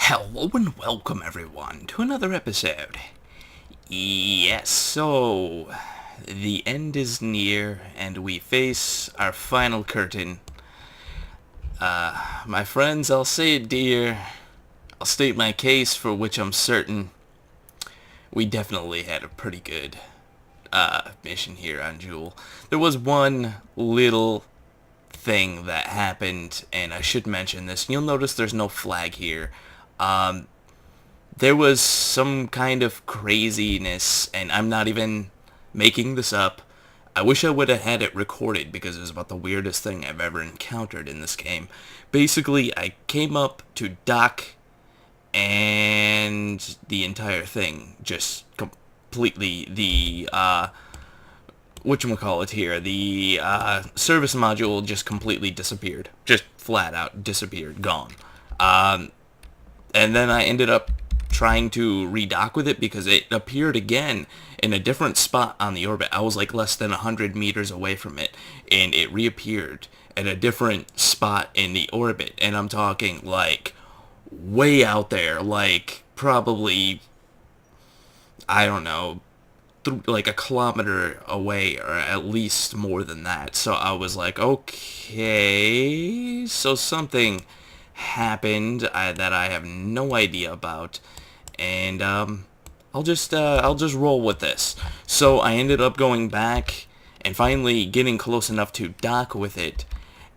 Hello and welcome everyone to another episode. Yes, so the end is near and we face our final curtain. My friends, I'll say it dear. I'll state my case for which I'm certain. We definitely had a pretty good mission here on Jool. There was one little thing that happened, and I should mention this. You'll notice there's no flag here. There was some kind of craziness, and I'm not even making this up. I wish I would have had it recorded because it was about the weirdest thing I've ever encountered in this game. Basically, I came up to dock, and the entire thing just completely, whatchamacallit here, the service module just completely disappeared. Just flat out disappeared, gone. And then I ended up trying to redock with it because it appeared again in a different spot on the orbit. I was like less than 100 meters away from it, and it reappeared at a different spot in the orbit. And I'm talking like way out there, like probably, I don't know, like a kilometer away, or at least more than that. So I was like, okay, so something happened that I have no idea about, and I'll just roll with this. So I ended up going back and finally getting close enough to dock with it,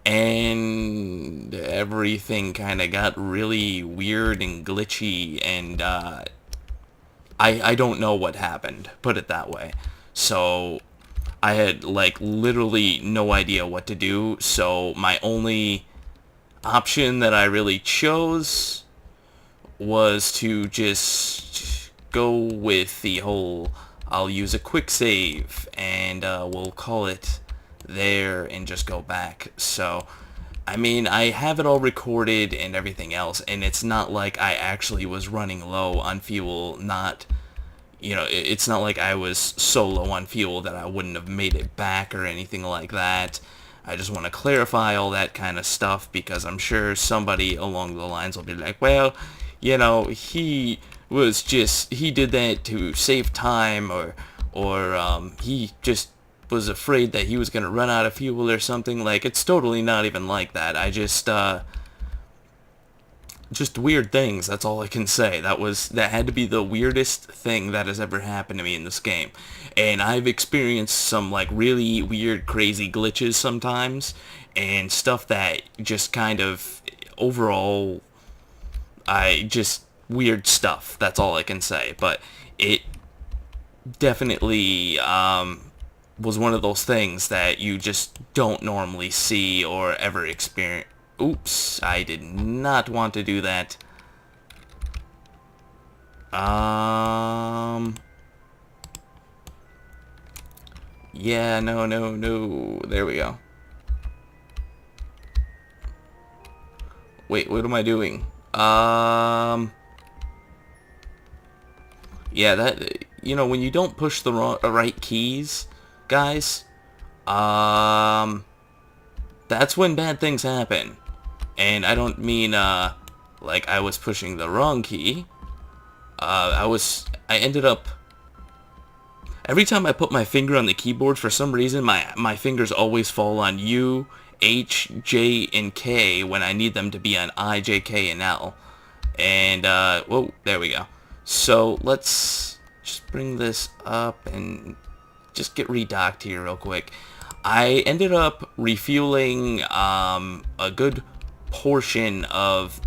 and everything kind of got really weird and glitchy, and I don't know what happened, put it that way. So I had like literally no idea what to do, so my only option that I really chose was to just go with the whole I'll use a quick save and we'll call it there and just go back. So I mean, I have it all recorded and everything else, and it's not like I actually was running low on fuel. Not, it's not like I was so low on fuel that I wouldn't have made it back or anything like that. I just want to clarify all that kind of stuff because I'm sure somebody along the lines will be like, well, he did that to save time, or he just was afraid that he was going to run out of fuel or something. Like, it's totally not even like that. I just weird things, that's all I can say. That had to be the weirdest thing that has ever happened to me in this game. And I've experienced some like really weird, crazy glitches sometimes, and stuff that just kind of overall weird stuff, that's all I can say. But it definitely was one of those things that you just don't normally see or ever experience. Oops, I did not want to do that. Yeah, no. There we go. Wait, what am I doing? Yeah, that, when you don't push the right keys, guys, that's when bad things happen. And I don't mean, like I was pushing the wrong key. I ended up, every time I put my finger on the keyboard, for some reason, my fingers always fall on U, H, J, and K when I need them to be on I, J, K, and L. And, whoa, there we go. So, let's just bring this up and just get redocked here real quick. I ended up refueling a good portion of...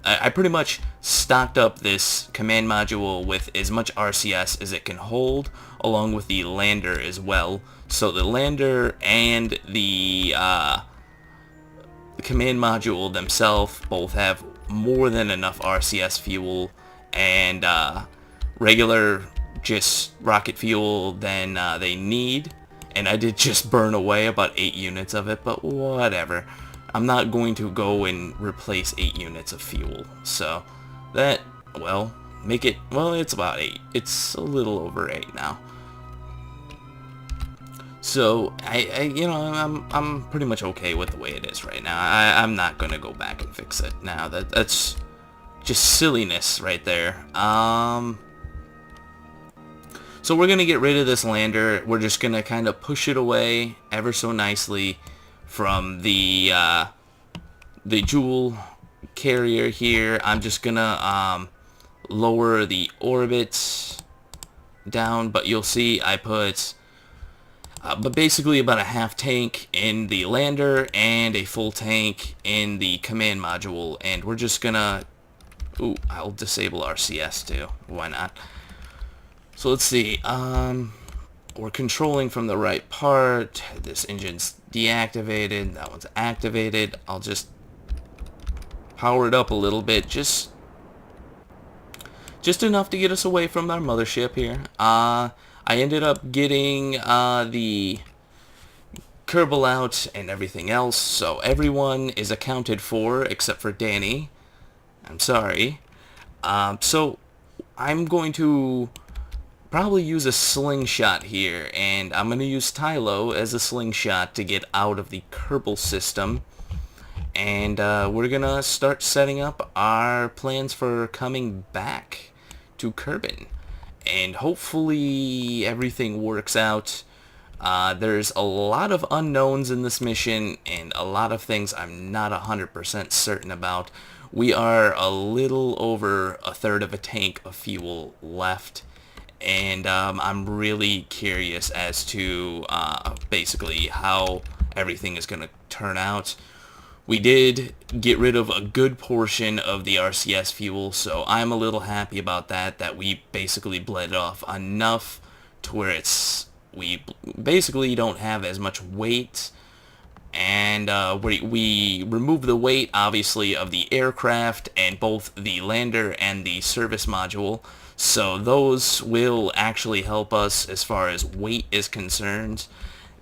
I pretty much stocked up this command module with as much RCS as it can hold, along with the lander as well. So the lander and the command module themselves both have more than enough RCS fuel and regular just rocket fuel than they need. And I did just burn away about 8 units of it, but whatever. I'm not going to go and replace 8 units of fuel. So that, well, it's about 8. It's a little over 8 now. So I'm pretty much okay with the way it is right now. I'm not gonna go back and fix it now. That's just silliness right there. So we're going to get rid of this lander. We're just going to kind of push it away ever so nicely from the Jool carrier here. I'm just going to lower the orbit down, but you'll see I put but basically about a half tank in the lander and a full tank in the command module, and we're just going to... Ooh, I'll disable RCS too. Why not? So let's see, we're controlling from the right part. This engine's deactivated, that one's activated. I'll just power it up a little bit, just enough to get us away from our mothership here. I ended up getting the Kerbal out and everything else, so everyone is accounted for except for Danny. I'm sorry. So I'm going to probably use a slingshot here, and I'm going to use Tylo as a slingshot to get out of the Kerbal system, and we're going to start setting up our plans for coming back to Kerbin, and hopefully everything works out. There's a lot of unknowns in this mission, and a lot of things I'm not 100% certain about. We are a little over a third of a tank of fuel left, and I'm really curious as to basically how everything is going to turn out. We did get rid of a good portion of the RCS fuel, so I'm a little happy about that we basically bled off enough to where we basically don't have as much weight, and we removed the weight, obviously, of the aircraft and both the lander and the service module. So those will actually help us as far as weight is concerned.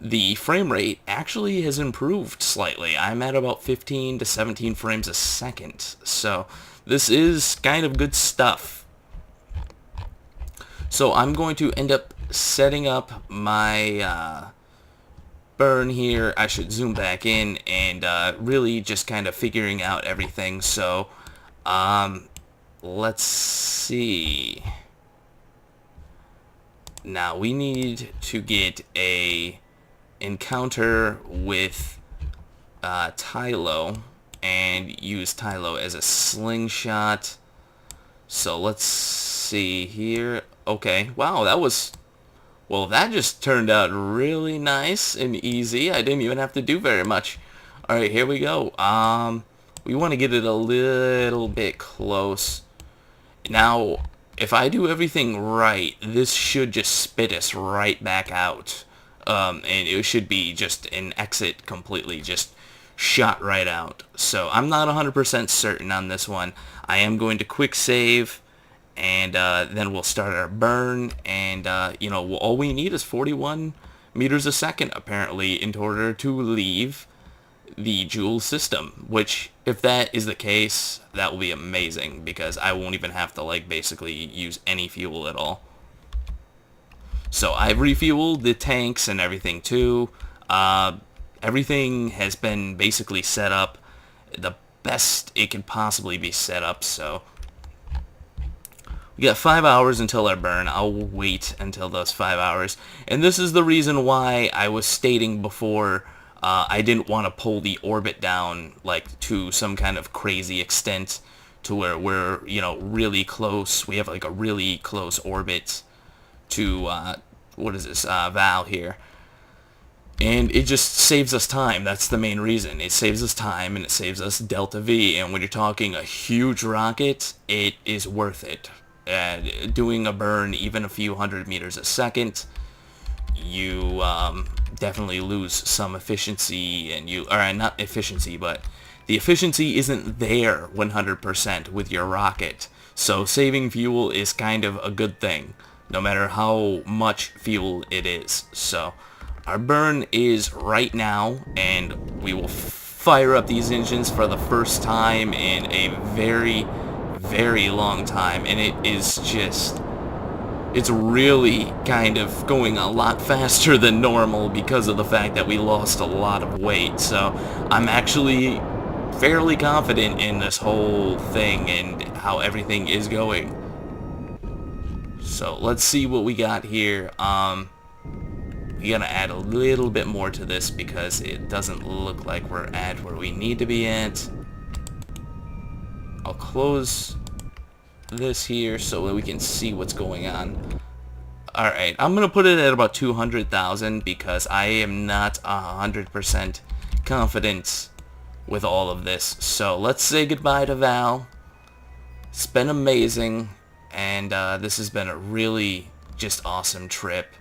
The frame rate actually has improved slightly. I'm at about 15 to 17 frames a second. So this is kind of good stuff. So I'm going to end up setting up my burn here. I should zoom back in and really just kind of figuring out everything. So let's see. Now we need to get a encounter with Tylo and use Tylo as a slingshot. So let's see here. Okay, wow, that just turned out really nice and easy. I didn't even have to do very much. Alright, here we go. We want to get it a little bit close. Now, if I do everything right, this should just spit us right back out. And it should be just an exit completely, just shot right out. So I'm not 100% certain on this one. I am going to quick save, and then we'll start our burn, and you know, all we need is 41 meters a second apparently in order to leave the Jool system, which if that is the case, that will be amazing, because I won't even have to like basically use any fuel at all. So I've refueled the tanks and everything too. Everything has been basically set up the best it can possibly be set up, so we got 5 hours until our burn. I'll wait until those 5 hours. And this is the reason why I was stating before I didn't want to pull the orbit down like to some kind of crazy extent to where we're, you know, really close. We have like a really close orbit to, what is this, Val here. And it just saves us time. That's the main reason. It saves us time and it saves us Delta V. And when you're talking a huge rocket, it is worth it. Doing a burn even a few hundred meters a second, you definitely lose some efficiency, and not efficiency, but the efficiency isn't there 100% with your rocket. So saving fuel is kind of a good thing, no matter how much fuel it is. So our burn is right now, and we will fire up these engines for the first time in a very, very long time, and it is just, it's really kind of going a lot faster than normal because of the fact that we lost a lot of weight. So I'm actually fairly confident in this whole thing and how everything is going. So let's see what we got here. We gotta add a little bit more to this because it doesn't look like we're at where we need to be at. I'll close this here so that we can see what's going on. Alright, I'm gonna put it at about 200,000 because I am not 100% confident with all of this. So let's say goodbye to Val. It's been amazing, and this has been a really just awesome trip.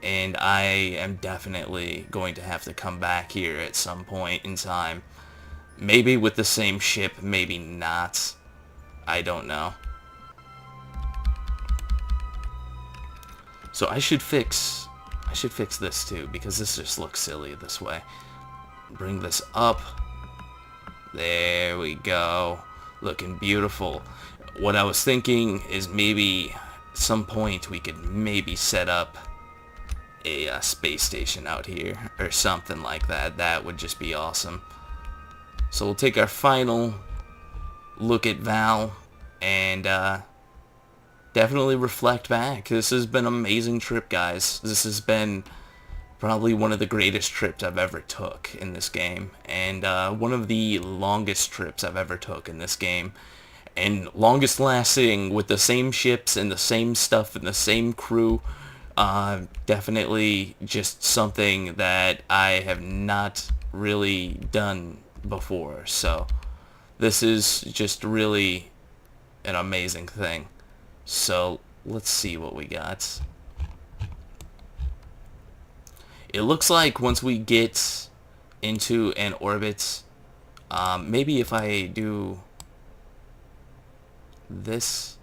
And I am definitely going to have to come back here at some point in time. Maybe with the same ship, maybe not. I don't know. So I should fix this too, because this just looks silly this way. Bring this up. There we go. Looking beautiful. What I was thinking is maybe at some point we could maybe set up a space station out here or something like that. That would just be awesome. So we'll take our final look at Val and definitely reflect back. This has been an amazing trip, guys. This has been probably one of the greatest trips I've ever took in this game, and one of the longest trips I've ever took in this game, and longest lasting with the same ships and the same stuff and the same crew. Definitely just something that I have not really done before, so this is just really an amazing thing. So let's see what we got. It looks like once we get into an orbit, maybe if I do this.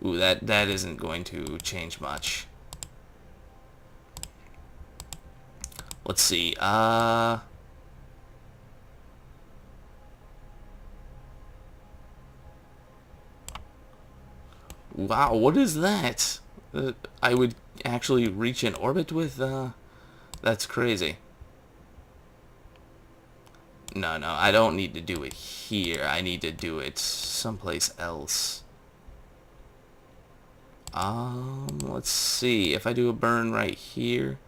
Ooh, that isn't going to change much. Let's see. Wow, what is that? I would actually reach an orbit with, that's crazy. No, I don't need to do it here. I need to do it someplace else. Let's see. If I do a burn right here.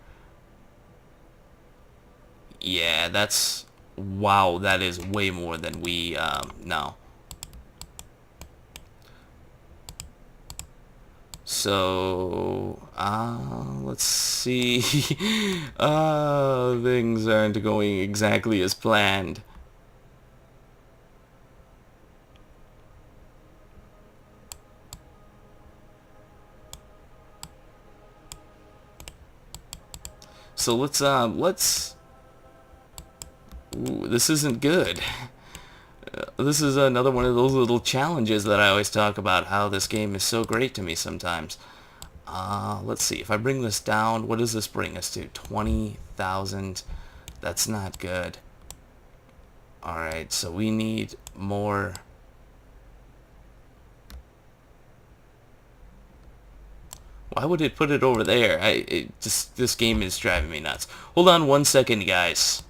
Yeah, that's... Wow, that is way more than we, no. So, let's see. Things aren't going exactly as planned. So let's... Ooh, this isn't good. This is another one of those little challenges that I always talk about, how this game is so great to me sometimes. Let's see, if I bring this down, what does this bring us to? 20,000. That's not good. Alright, so we need more... Why would it put it over there? This game is driving me nuts. Hold on 1 second, guys.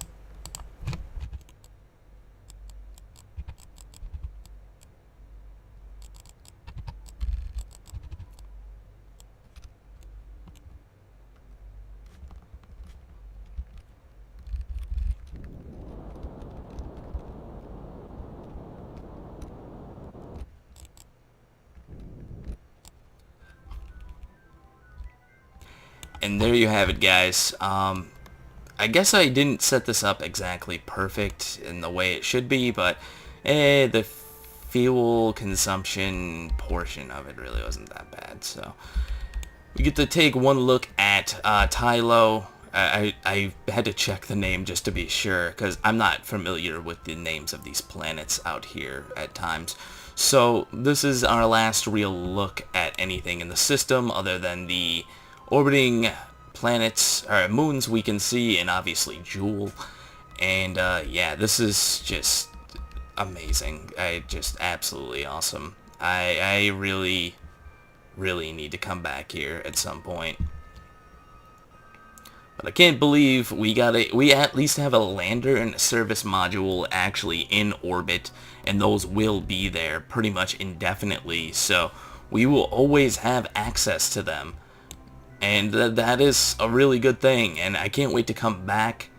And there you have it, guys. I guess I didn't set this up exactly perfect in the way it should be, but the fuel consumption portion of it really wasn't that bad. So we get to take one look at Tylo. I had to check the name just to be sure, because I'm not familiar with the names of these planets out here at times. So this is our last real look at anything in the system other than the orbiting planets or moons we can see, and obviously Jool. And yeah, this is just amazing. Just absolutely awesome. I really need to come back here at some point. But I can't believe we at least have a lander and a service module actually in orbit, and those will be there pretty much indefinitely, so we will always have access to them. And that is a really good thing, and I can't wait to come back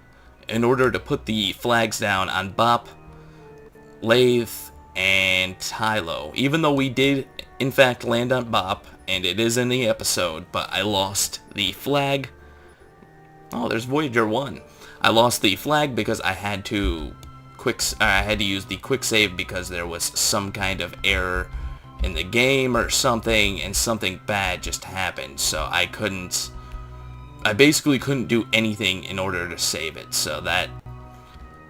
in order to put the flags down on Bop, Lathe, and Tylo. Even though we did, in fact, land on Bop, and it is in the episode, but I lost the flag. Oh, there's Voyager 1. I lost the flag because I had to use the quick save because there was some kind of error in the game or something, and something bad just happened, so I basically couldn't do anything in order to save it, so that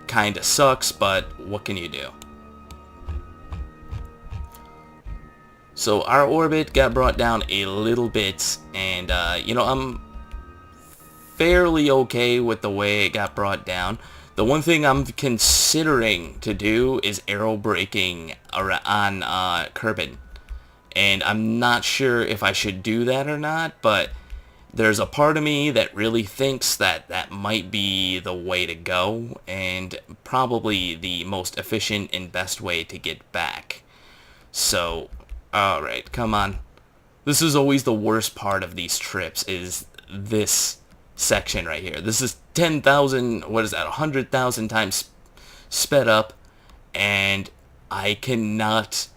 kinda sucks, but what can you do? So our orbit got brought down a little bit, and I'm fairly okay with the way it got brought down. The one thing I'm considering to do is aero braking on Kerbin, and I'm not sure if I should do that or not, but there's a part of me that really thinks that that might be the way to go, and probably the most efficient and best way to get back. So, alright, come on. This is always the worst part of these trips, is this section right here. This is 10,000, what is that, 100,000 times sped up, and I cannot,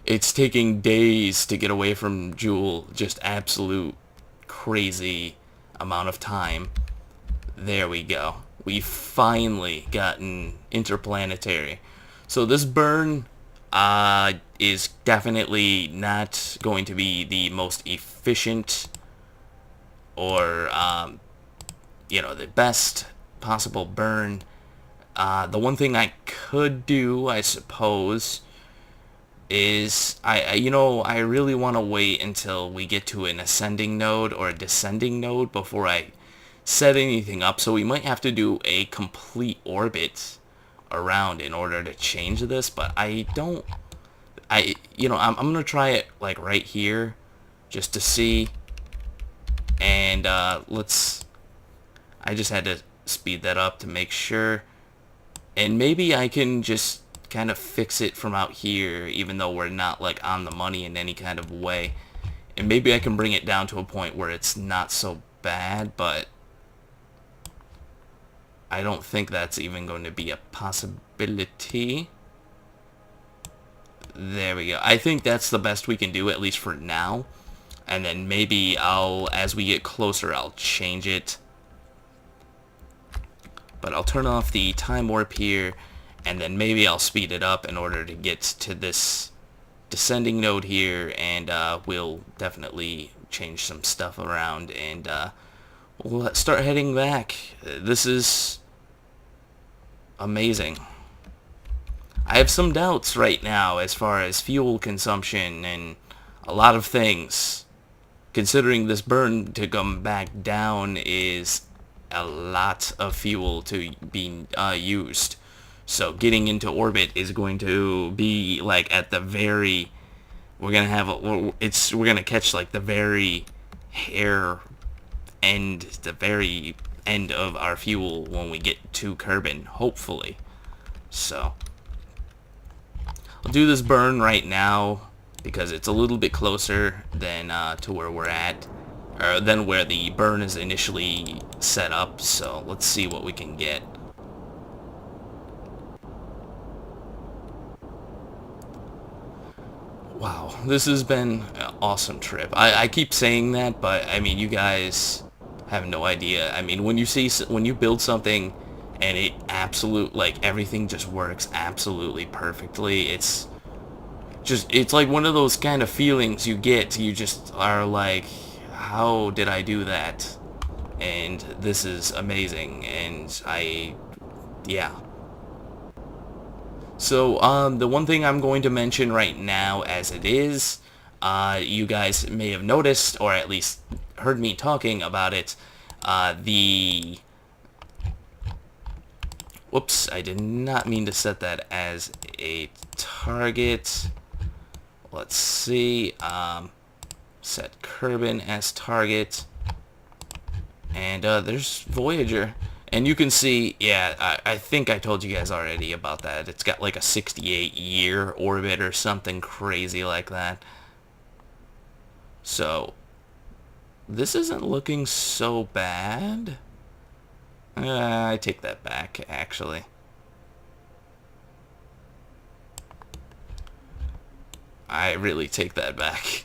it's taking days to get away from Jool, just absolute crazy amount of time. There we go. We've finally gotten interplanetary. So this burn is definitely not going to be the most efficient or the best possible burn. The one thing I could do, I suppose, is I really want to wait until we get to an ascending node or a descending node before I set anything up. So we might have to do a complete orbit around in order to change this, but I'm gonna try it like right here just to see. And I just had to speed that up to make sure, and maybe I can just kind of fix it from out here, even though we're not like on the money in any kind of way, and maybe I can bring it down to a point where it's not so bad, but I don't think that's even going to be a possibility. There we go. I think that's the best we can do, at least for now, and then maybe as we get closer, I'll change it. But I'll turn off the time warp here, and then maybe I'll speed it up in order to get to this descending node here, and we'll definitely change some stuff around, and we'll start heading back. This is amazing. I have some doubts right now as far as fuel consumption and a lot of things, considering this burn to come back down is a lot of fuel to be used. So getting into orbit is going to be like at the very, we're gonna catch like the very the very end of our fuel when we get to Kerbin, hopefully. So I'll do this burn right now because it's a little bit closer than to where we're at, or than where the burn is initially set up. So let's see what we can get. Wow, this has been an awesome trip. I keep saying that, but I mean, you guys have no idea. I mean, when you build something and it everything just works absolutely perfectly, it's like one of those kind of feelings you get. You just are like, how did I do that? And this is amazing, and yeah. So, the one thing I'm going to mention right now as it is, you guys may have noticed, or at least heard me talking about it, whoops, I did not mean to set that as a target. Let's see, set Kerbin as target. And there's Voyager. And you can see, yeah, I think I told you guys already about that. It's got like a 68-year orbit or something crazy like that. So, this isn't looking so bad. I take that back, actually. I really take that back.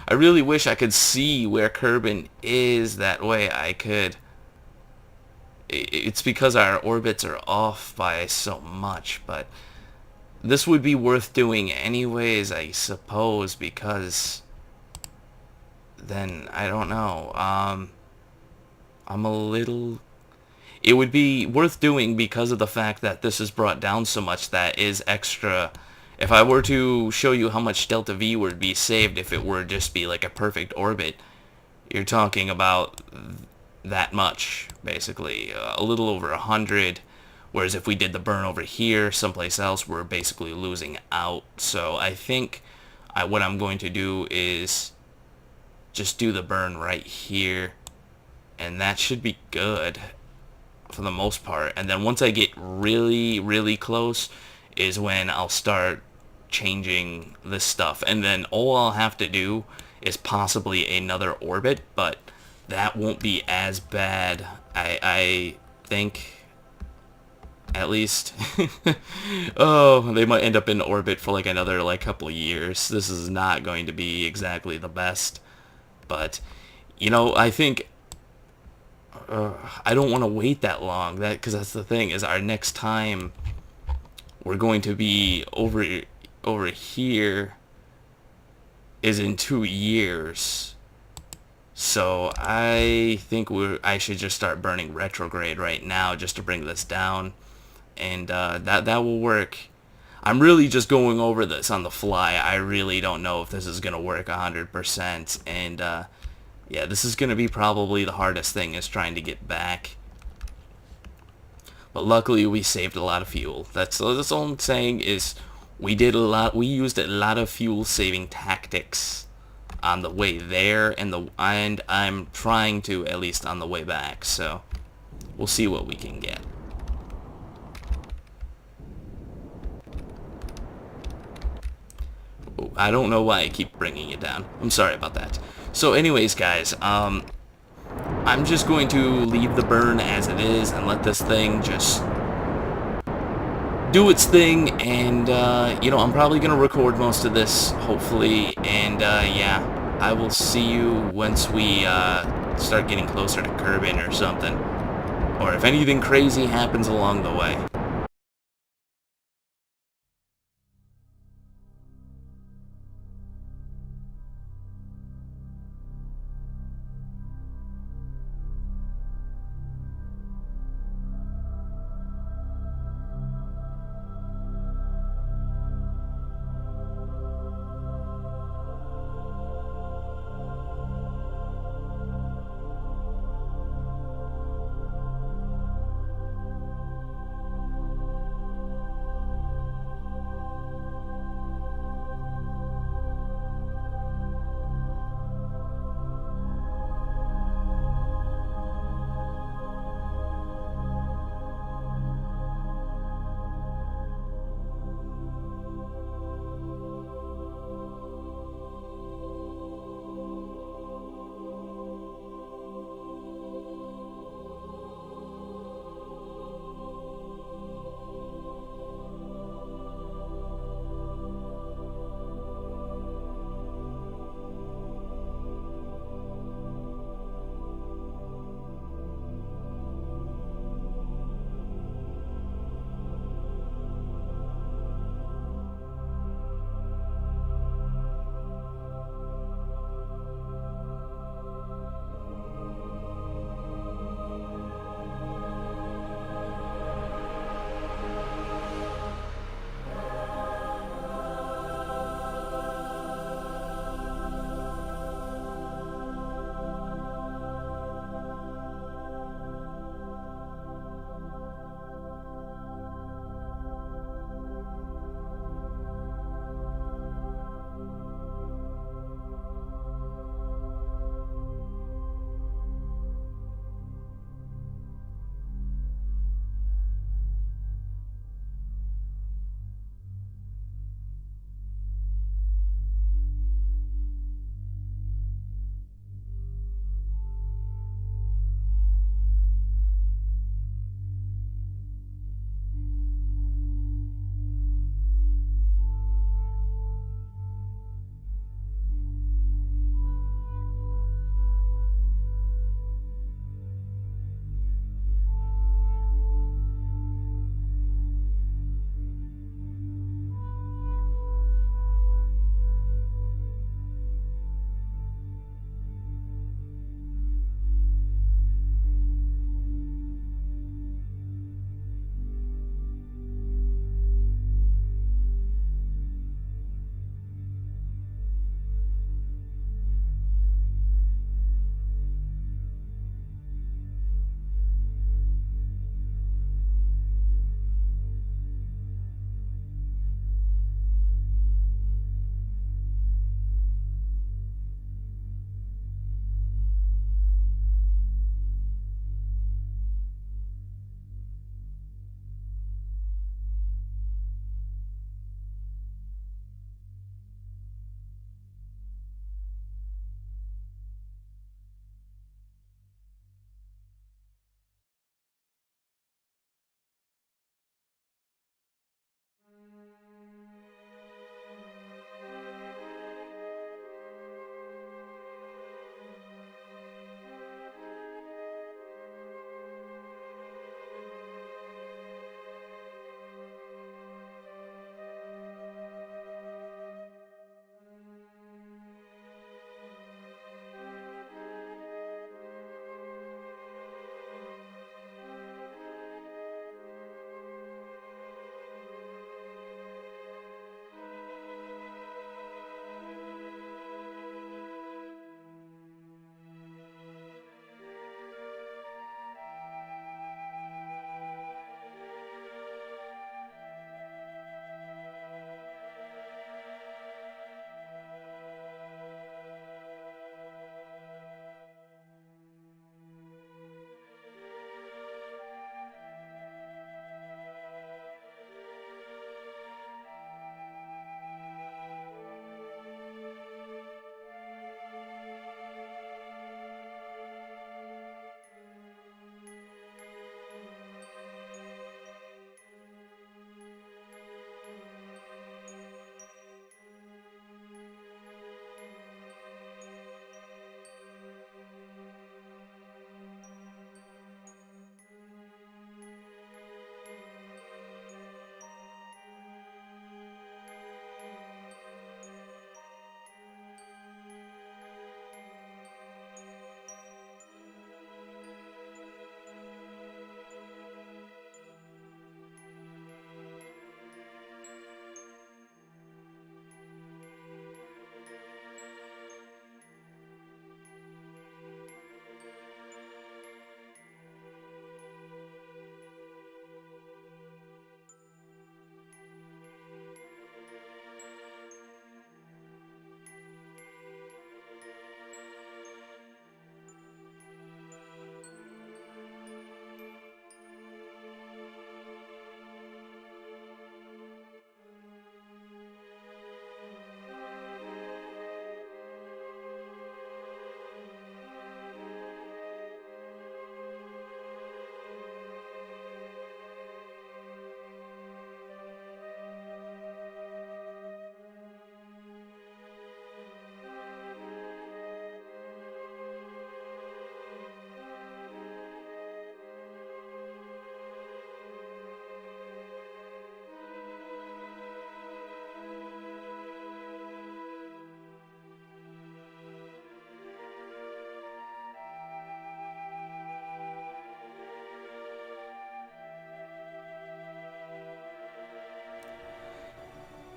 I really wish I could see where Kerbin is. That way I could... It's because our orbits are off by so much, but this would be worth doing anyways, I suppose, because then, I don't know, I'm a little... It would be worth doing because of the fact that this is brought down so much. That is extra. If I were to show you how much delta V would be saved if it were just be like a perfect orbit, you're talking about that much, basically. A little over 100. Whereas if we did the burn over here, someplace else, we're basically losing out. So I think what I'm going to do is just do the burn right here. And that should be good for the most part. And then once I get really, really close is when I'll start changing this stuff. And then all I'll have to do is possibly another orbit, but that won't be as bad, I think, at least. Oh, they might end up in orbit for like another like couple of years. This is not going to be exactly the best, but you know, I think I don't want to wait that long. Because that's the thing, is our next time we're going to be over here is in 2 years. So I think I should just start burning retrograde right now just to bring this down, and that will work. I'm really just going over this on the fly. I really don't know if this is gonna work 100%, and yeah, this is gonna be probably the hardest thing, is trying to get back. But luckily we saved a lot of fuel. That's all I'm saying, is we used a lot of fuel saving tactics on the way there, and I'm trying to, at least on the way back, so we'll see what we can get. Oh, I don't know why I keep bringing it down. I'm sorry about that. So anyways, guys, I'm just going to leave the burn as it is and let this thing just do its thing, and you know, I'm probably gonna record most of this, hopefully, and yeah, I will see you once we start getting closer to Kerbin or something, or if anything crazy happens along the way.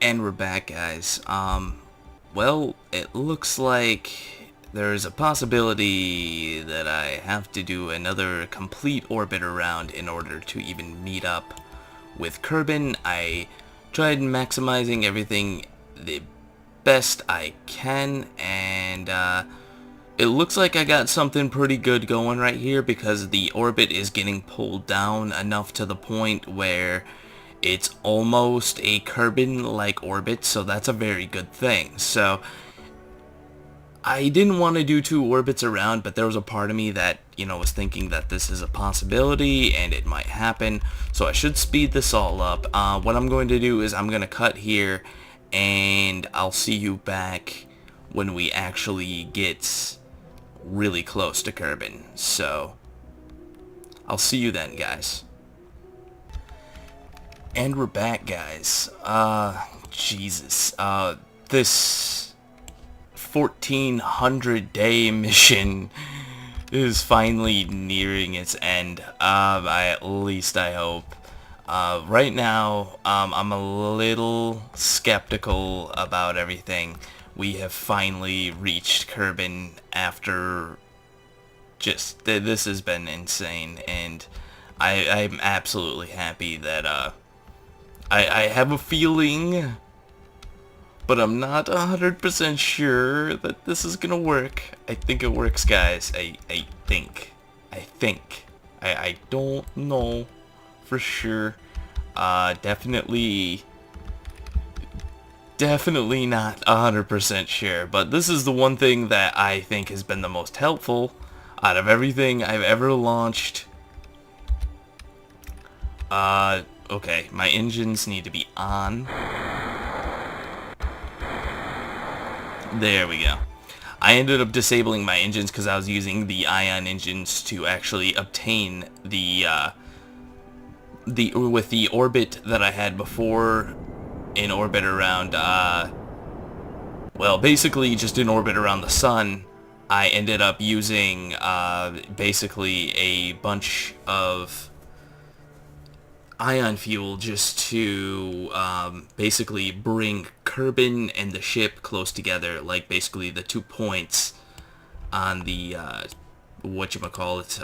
And we're back, guys. Well, it looks like there's a possibility that I have to do another complete orbit around in order to even meet up with Kerbin. I tried maximizing everything the best I can, and it looks like I got something pretty good going right here, because the orbit is getting pulled down enough to the point where it's almost a Kerbin-like orbit, so that's a very good thing. So I didn't want to do 2 orbits around, but there was a part of me that, was thinking that this is a possibility and it might happen. So I should speed this all up. What I'm going to do is I'm going to cut here, and I'll see you back when we actually get really close to Kerbin. So I'll see you then, guys. And we're back, guys. Jesus. This 1400 day mission is finally nearing its end. At least I hope. Right now, I'm a little skeptical about everything. We have finally reached Kerbin after this has been insane, and I'm absolutely happy that, I have a feeling, but I'm not 100% sure that this is gonna work. I think it works, guys. I think. I don't know for sure. Definitely not 100% sure, but this is the one thing that I think has been the most helpful out of everything I've ever launched. Okay, my engines need to be on. There we go. I ended up disabling my engines because I was using the ion engines to actually obtain with the orbit that I had before, in orbit around, well, basically just in orbit around the sun. I ended up using, basically a bunch of ion fuel just to basically bring Kerbin and the ship close together, like basically the 2 points on the whatchamacallit.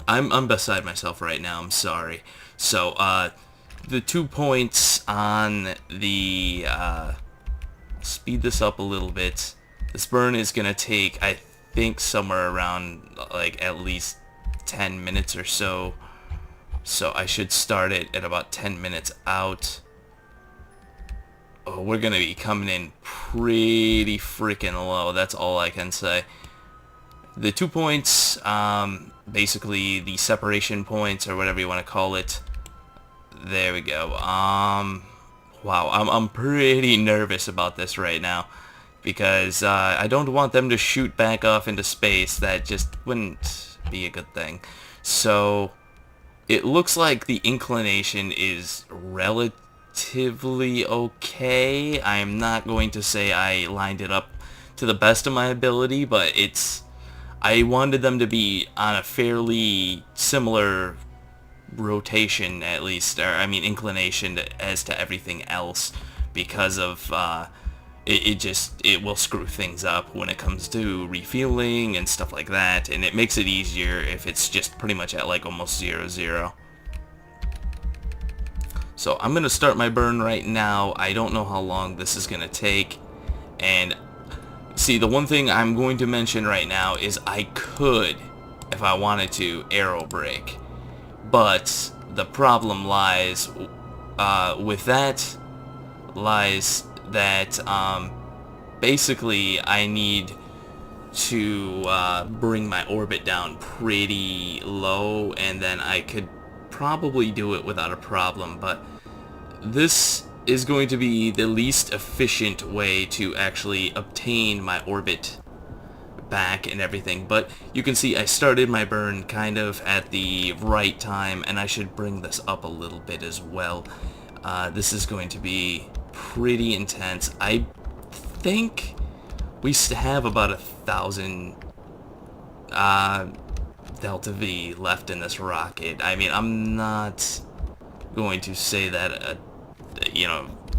I'm beside myself right now, I'm sorry. So the 2 points on the speed this up a little bit. This burn is gonna take, I think, somewhere around like at least 10 minutes or so. So I should start it at about 10 minutes out. Oh, we're gonna be coming in pretty freaking low. That's all I can say. The 2 points, basically the separation points or whatever you want to call it. There we go. Wow, I'm pretty nervous about this right now, because I don't want them to shoot back off into space. That just wouldn't be a good thing. So it looks like the inclination is relatively okay. I'm not going to say I lined it up to the best of my ability, but I wanted them to be on a fairly similar rotation, at least, or I mean inclination, as to everything else, because of it will screw things up when it comes to refueling and stuff like that, and it makes it easier if it's just pretty much at like almost 0-0. So I'm gonna start my burn right now. I don't know how long this is gonna take, and see, the one thing I'm going to mention right now is I could, if I wanted to, aero brake, but the problem lies with that basically I need to bring my orbit down pretty low, and then I could probably do it without a problem, but this is going to be the least efficient way to actually obtain my orbit back and everything. But you can see I started my burn kind of at the right time, and I should bring this up a little bit as well. This is going to be pretty intense. I think we have about 1,000 Delta V left in this rocket. I mean, I'm not going to say that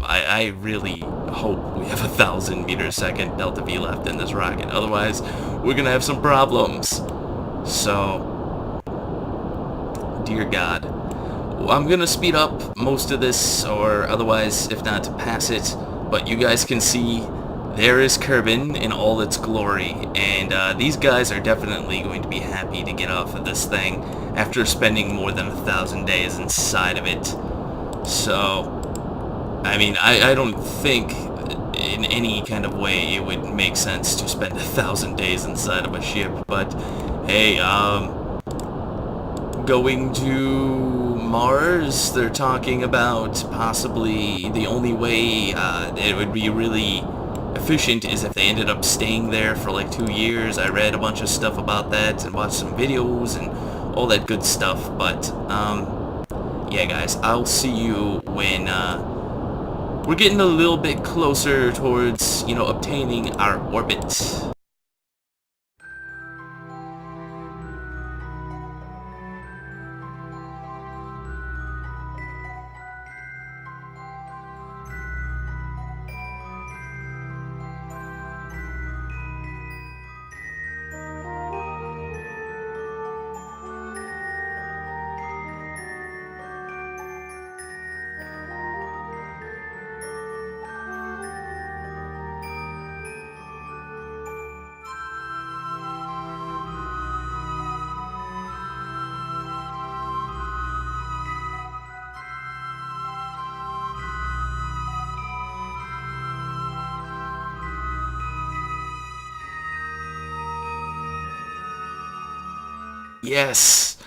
I really hope we have 1,000 m/s delta V left in this rocket. Otherwise, we're gonna have some problems. So, dear God. I'm gonna speed up most of this, or otherwise, if not, pass it. But you guys can see there is Kerbin in all its glory, and these guys are definitely going to be happy to get off of this thing after spending more than 1,000 days inside of it. So, I mean, I don't think in any kind of way it would make sense to spend 1,000 days inside of a ship, but hey, going to Mars, they're talking about possibly the only way it would be really efficient is if they ended up staying there for like 2 years. I read a bunch of stuff about that and watched some videos and all that good stuff, but yeah guys, I'll see you when we're getting a little bit closer towards, you know, obtaining our orbit. Yes!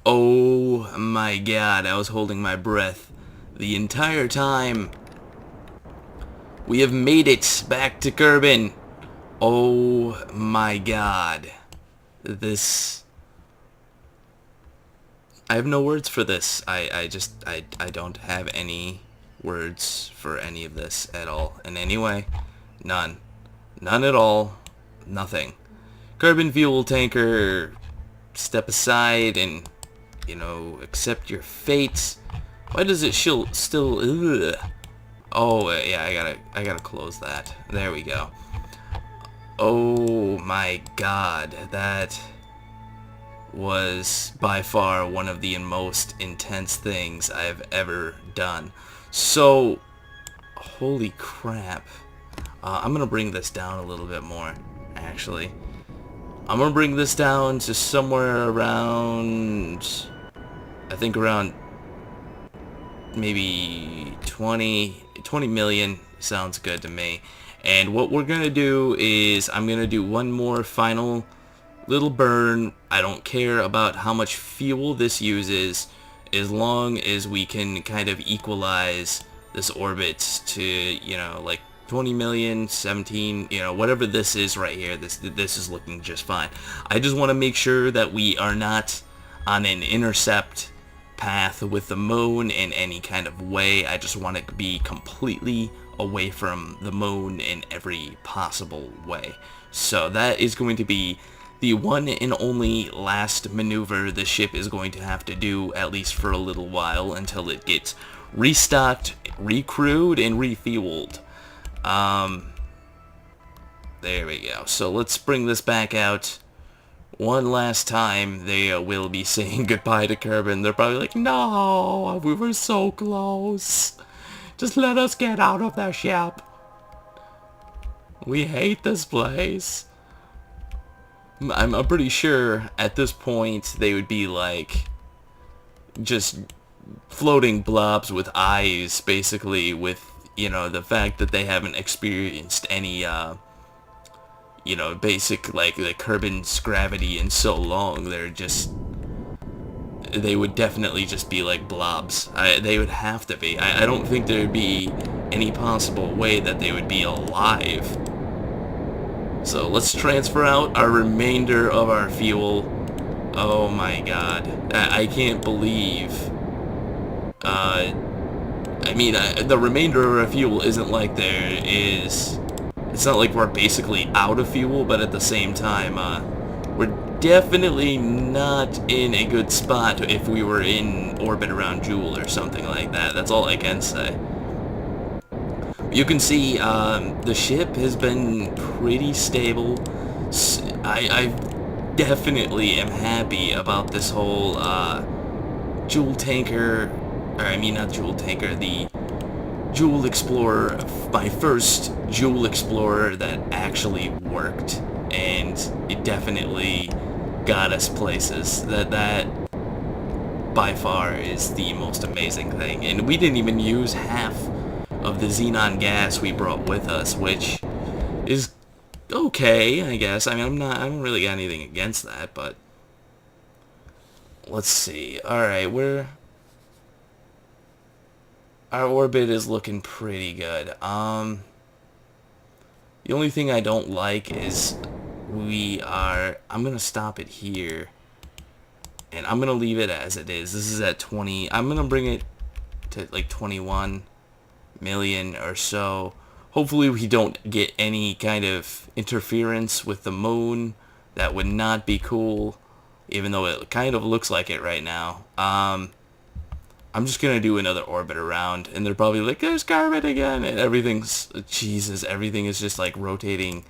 Oh my god, I was holding my breath the entire time. We have made it back to Kerbin. Oh my god. This... I have no words for this. I don't have any words for any of this at all. In any way. None. None at all. Nothing. Kerbin fuel tanker, step aside and, you know, accept your fate. Why does it still... Ugh. Oh, yeah, I gotta close that. There we go. Oh my god, that was by far one of the most intense things I've ever done. So, holy crap. I'm gonna bring this down a little bit more, actually. I'm gonna bring this down to somewhere around, I think around maybe 20 million sounds good to me. And what we're gonna do is I'm gonna do one more final little burn. I don't care about how much fuel this uses, as long as we can kind of equalize this orbit to, you know, like 20 million, 17, you know, whatever this is right here. This is looking just fine. I just want to make sure that we are not on an intercept path with the moon in any kind of way. I just want to be completely away from the moon in every possible way. So that is going to be the one and only last maneuver the ship is going to have to do, at least for a little while, until it gets restocked, recrewed, and refueled. There we go. So let's bring this back out one last time. They will be saying goodbye to Kerbin. They're probably like, no, we were so close. Just let us get out of the ship. We hate this place. I'm pretty sure at this point they would be like just floating blobs with eyes, basically, with, you know, the fact that they haven't experienced any you know, basic, like, the Kerbin's gravity in so long. They would definitely just be like blobs. They would have to be. I don't think there would be any possible way that they would be alive. So let's transfer out our remainder of our fuel. Oh my god. I can't believe... I mean, the remainder of our fuel isn't like there is... It's not like we're basically out of fuel, but at the same time, we're definitely not in a good spot if we were in orbit around Jool or something like that. That's all I can say. You can see the ship has been pretty stable. I definitely am happy about this whole Jool tanker, or I mean not Jool tanker, the Jool Explorer, my first Jool Explorer that actually worked, and it definitely got us places. That by far is the most amazing thing, and we didn't even use half of the xenon gas we brought with us, which is okay, I guess. I mean, I don't really got anything against that, but let's see. All right, our orbit is looking pretty good. The only thing I don't like is I'm gonna stop it here, and I'm gonna leave it as it is. This is at 20. I'm gonna bring it to like 21 million or so. Hopefully we don't get any kind of interference with the moon. That would not be cool, even though it kind of looks like it right now. I'm just gonna do another orbit around, and they're probably like, there's Kerbin again, and everything's, Jesus, everything is just like rotating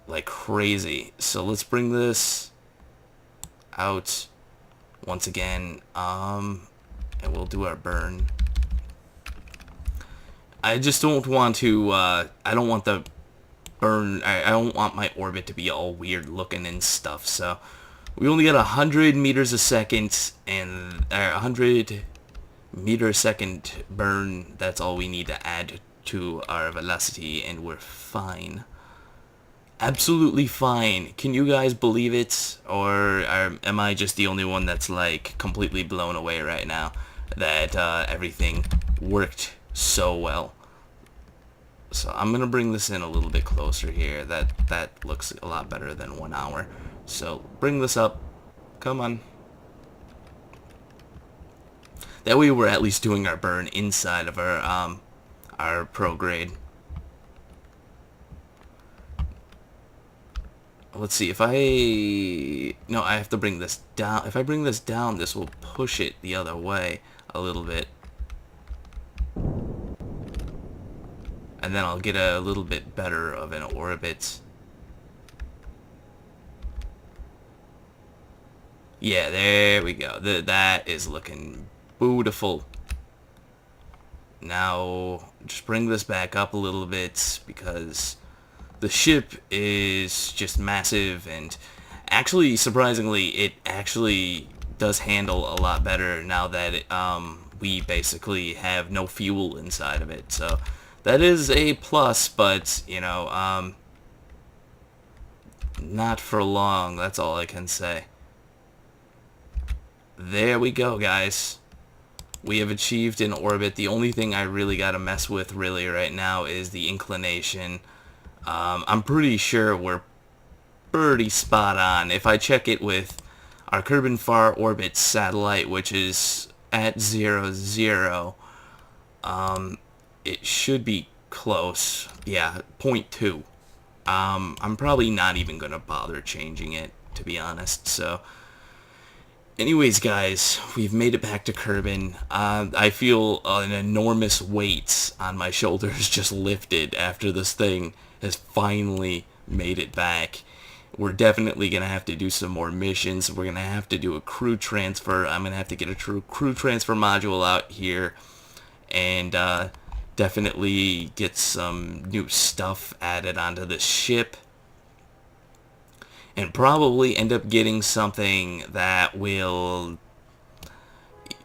like crazy. So let's bring this out once again, and we'll do our burn. I just don't want to, I don't want the burn, I don't want my orbit to be all weird looking and stuff, so we only got 100 meters a second, and 100 meter a second burn. That's all we need to add to our velocity, and we're fine. Absolutely fine. Can you guys believe it? Or am I just the only one that's like completely blown away right now that everything worked so well? So I'm gonna bring this in a little bit closer here. That looks a lot better than 1 hour. So bring this up. Come on. That way we're at least doing our burn inside of our prograde. Let's see, if no, I have to bring this down. If I bring this down, this will push it the other way a little bit. And then I'll get a little bit better of an orbit. Yeah, there we go. That is looking beautiful. Now, just bring this back up a little bit, because the ship is just massive, and actually, surprisingly, it actually does handle a lot better now that we basically have no fuel inside of it. So that is a plus, but, you know, not for long. That's all I can say. There we go, guys. We have achieved an orbit. The only thing I really got to mess with really right now is the inclination. I'm pretty sure we're pretty spot on. If I check it with our Kerbin Far Orbit satellite, which is at 0, it should be close. Yeah, 0.2. I'm probably not even going to bother changing it, to be honest. So anyways, guys, we've made it back to Kerbin. I feel an enormous weight on my shoulders just lifted after this thing has finally made it back. We're definitely going to have to do some more missions. We're going to have to do a crew transfer. I'm going to have to get a crew transfer module out here, and definitely get some new stuff added onto the ship. And probably end up getting something that will,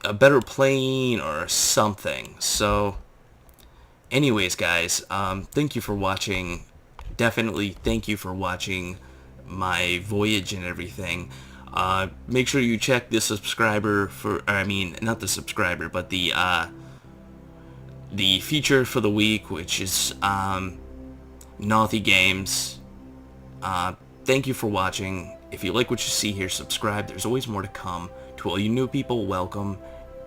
a better plane or something. So anyways, guys, thank you for watching. Definitely thank you for watching my voyage and everything. Make sure you check the subscriber for, I mean, not the subscriber, but the feature for the week, which is Naughty Games. Thank you for watching. If you like what you see here, subscribe. There's always more to come. To all you new people, welcome.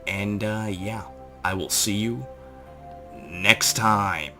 And yeah, I will see you next time.